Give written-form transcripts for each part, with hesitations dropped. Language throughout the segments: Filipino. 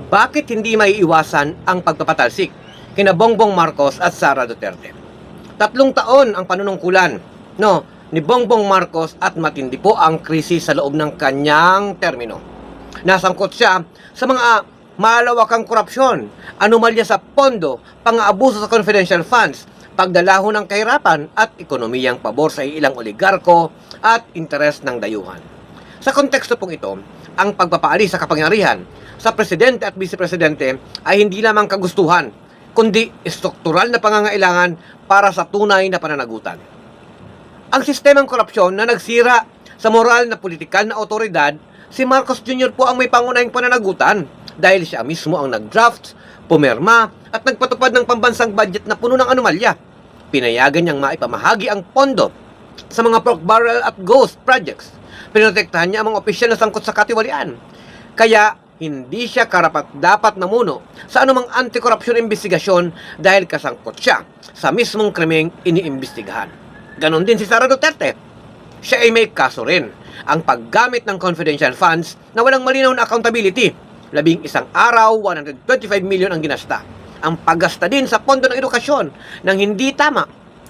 Bakit hindi maiiwasan ang pagpapatalsik kina Bongbong Marcos at Sara Duterte? 3 taon ang panunungkulan ni Bongbong Marcos at matindi po ang krisis sa loob ng kanyang termino. Nasangkot siya sa mga malawakang korupsyon, anomalya sa pondo, pang-aabuso sa confidential funds, pagdalaho ng kahirapan at ekonomiyang pabor sa ilang oligarko at interes ng dayuhan. Sa konteksto pong ito, ang pagpapaalis sa kapangyarihan sa presidente at vice-presidente ay hindi lamang kagustuhan, kundi struktural na pangangailangan para sa tunay na pananagutan. Ang sistemang korupsyon na nagsira sa moral na politikal na otoridad, si Marcos Jr. po ang may pangunahing pananagutan dahil siya mismo ang nag-draft, pumirma at nagpatupad ng pambansang budget na puno ng anomalya. Pinayagan niyang maipamahagi ang pondo sa mga pork barrel at ghost projects. Pinotektahan niya ang mga opisyal na sangkot sa katiwalian. Kaya hindi siya karapat-dapat namuno sa anumang anti-korupsyon investigasyon dahil kasangkot siya sa mismong krimeng iniimbestigahan. Ganon din si Sara Duterte. Siya ay may kaso rin, ang paggamit ng confidential funds na walang malinaw na accountability. 11 araw, 125 million ang ginasta. Ang paggasta din sa pondo ng edukasyon ng hindi tama,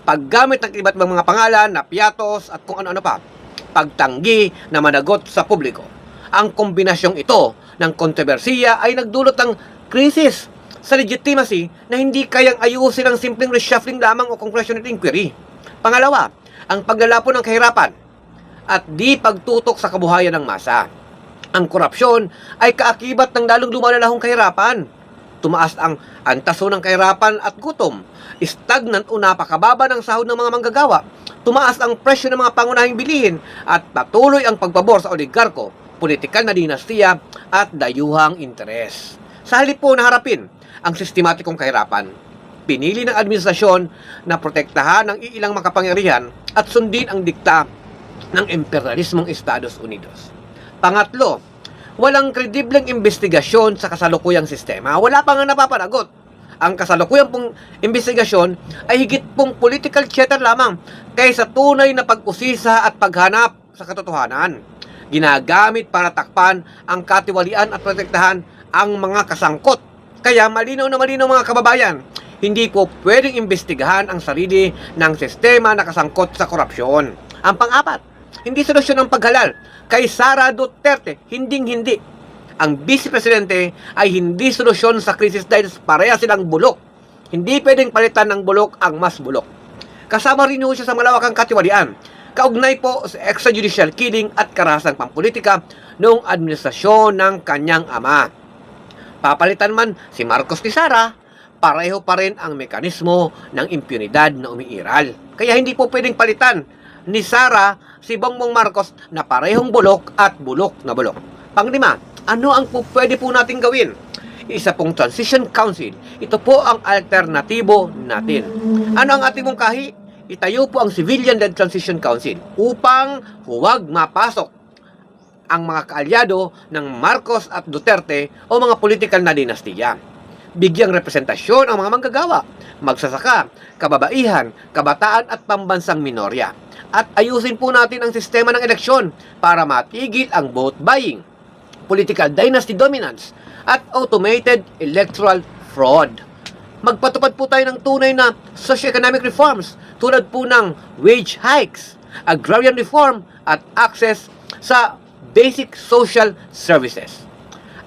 paggamit ng iba't ibang mga pangalan na piatos at kung ano-ano pa, pagtanggi na managot sa publiko. Ang kombinasyong ito ng kontrobersiya ay nagdulot ng krisis sa legitimacy na hindi kayang ayusin ang simpleng reshuffling lamang o congressional inquiry. Pangalawa, ang paglalapon ng kahirapan at di pagtutok sa kabuhayan ng masa. Ang korupsyon ay kaakibat ng lalong lumalalahong kahirapan. Tumaas ang antaso ng kahirapan at gutom. Stagnant o napakababa ng sahod ng mga manggagawa. Tumaas ang presyo ng mga pangunahing bilihin at patuloy ang pagpabor sa oligarko, politikal na dinastiya at dayuhang interes. Sa halip po na harapin ang sistematikong kahirapan, pinili ng administrasyon na protektahan ang iilang makapangyarihan at sundin ang dikta ng imperialismong Estados Unidos. Pangatlo, walang kredibleng investigasyon sa kasalukuyang sistema. Wala pa nga napapanagot. Ang kasalukuyang pong investigasyon ay higit pong political theater lamang kaysa tunay na pag-usisa at paghanap sa katotohanan. Ginagamit para takpan ang katiwalian at protektahan ang mga kasangkot. Kaya malinaw na malinaw mga kababayan, hindi po pwedeng imbestigahan ang sarili ng sistema na kasangkot sa korupsyon. Ang pang-apat, hindi solusyon ang paghalal kay Sara Duterte, hinding-hindi. Ang vice-presidente ay hindi solusyon sa krisis dahil pareha silang bulok. Hindi pwedeng palitan ng bulok ang mas bulok. Kasama rin siya sa malawakang katiwalian, kaugnay po sa extrajudicial killing at karahasang pampolitika noong administrasyon ng kanyang ama. Papalitan man si Marcos ni Sara, pareho pa rin ang mekanismo ng impunidad na umiiral. Kaya hindi po pwedeng palitan ni Sara si Bongbong Marcos na parehong bulok at bulok na bulok. Panglima, ano ang pwede po natin gawin? Isa pong Transition Council. Ito po ang alternatibo natin. Ano ang ating mungkahi? Itayo po ang Civilian-led Transition Council upang huwag mapasok ang mga kaalyado ng Marcos at Duterte o mga political na dinastiya. Bigyang representasyon ang mga manggagawa, magsasaka, kababaihan, kabataan at pambansang minorya. At ayusin po natin ang sistema ng eleksyon para matigil ang vote buying, political dynasty dominance, at automated electoral fraud. Magpatupad po tayo ng tunay na socio-economic reforms tulad po ng wage hikes, agrarian reform, at access sa basic social services.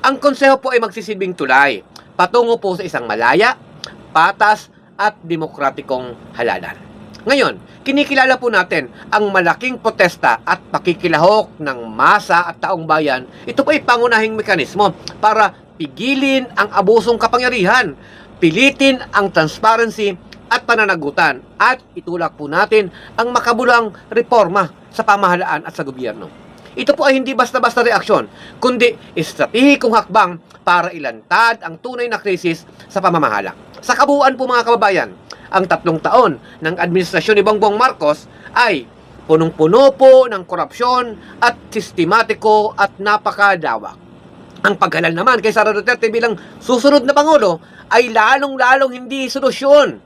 Ang konseho po ay magsisilbing tulay patungo po sa isang malaya, patas, at demokratikong halalan. Ngayon, kinikilala po natin ang malaking protesta at pakikilahok ng masa at taong bayan. Ito po ay pangunahing mekanismo para pigilin ang abusong kapangyarihan, pilitin ang transparency at pananagutan, at itulak po natin ang makabulang reforma sa pamahalaan at sa gobyerno. Ito po ay hindi basta-basta reaksyon, kundi estratehikong hakbang para ilantad ang tunay na krisis sa pamamahala. Sa kabuuan po mga kababayan, ang 3 taon ng administrasyon ni Bongbong Marcos ay punong-puno po ng korupsyon at sistematiko at napakadawak. Ang paghalal naman kay Sara Duterte bilang susunod na Pangulo ay lalong-lalong hindi solusyon.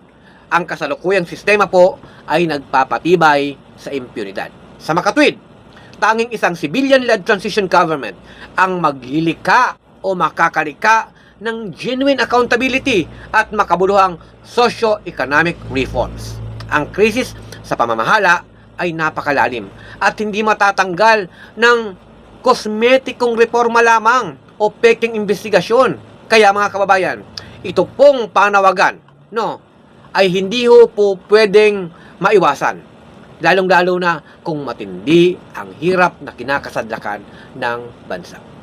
Ang kasalukuyang sistema po ay nagpapatibay sa impunidad. Sa makatwid, tanging isang civilian-led transition government ang maglilika o makakalika ng genuine accountability at makabuluhang socio-economic reforms. Ang krisis sa pamamahala ay napakalalim at hindi matatanggal ng kosmetikong reforma lamang o peking investigasyon. Kaya mga kababayan, ito pong panawagan, no, ay hindi ho po pwedeng maiwasan. Lalong-lalo na kung matindi ang hirap na kinakasadlakan ng bansa.